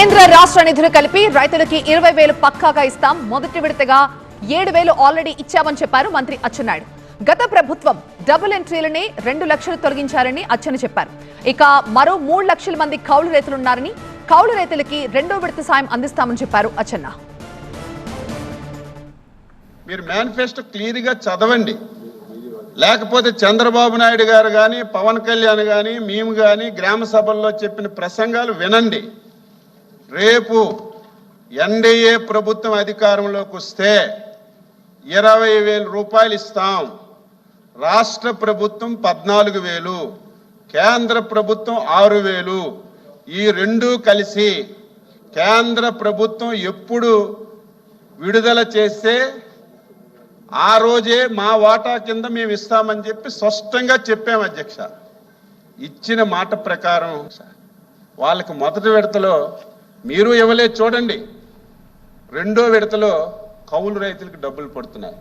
కేంద్ర రాష్ట్ర నిధులు కలిపి రైతులకి 20,000 పక్కాగా ఇస్తాం. మొదటి విడతగా 7,000 ఆల్రెడీ ఇచ్చామని చెప్పారు మంత్రి అచ్చెన్నాయుడు. గత ప్రభుత్వం డబుల్ ఎంట్రీలని 2 లక్షలు తొలగించారని అచ్చెన్న చెప్పారు. ఇక మరో 3 లక్షల మంది కౌలు రైతులున్నారని, కౌలు రైతులకి 2వ విడత సాయం అందిస్తామని చెప్పారు అచ్చెన్న. మీరు మేనిఫెస్టో క్లియర్ గా చదవండి, లేకపోతే చంద్రబాబు నాయుడు గారు కానీ పవన్ కళ్యాణ్ కానీ మేము కానీ గ్రామ సభల్లో చెప్పిన ప్రసంగాలు వినండి. రేపు ఎన్డీఏ ప్రభుత్వం అధికారంలోకి వస్తే 20,000 రూపాయలు ఇస్తాం. రాష్ట్ర ప్రభుత్వం 14,000, కేంద్ర ప్రభుత్వం 6,000. ఈ రెండు కలిసి కేంద్ర ప్రభుత్వం ఎప్పుడు విడుదల చేస్తే ఆ రోజే మా వాటా కింద మేము ఇస్తామని చెప్పి స్పష్టంగా చెప్పాము అధ్యక్ష. ఇచ్చిన మాట ప్రకారం వాళ్ళకి మొదటి విడతలో మీరు ఇవ్వలేదు చూడండి, 2వ విడతలో కౌలు రైతులకు డబ్బులు పడుతున్నాయి.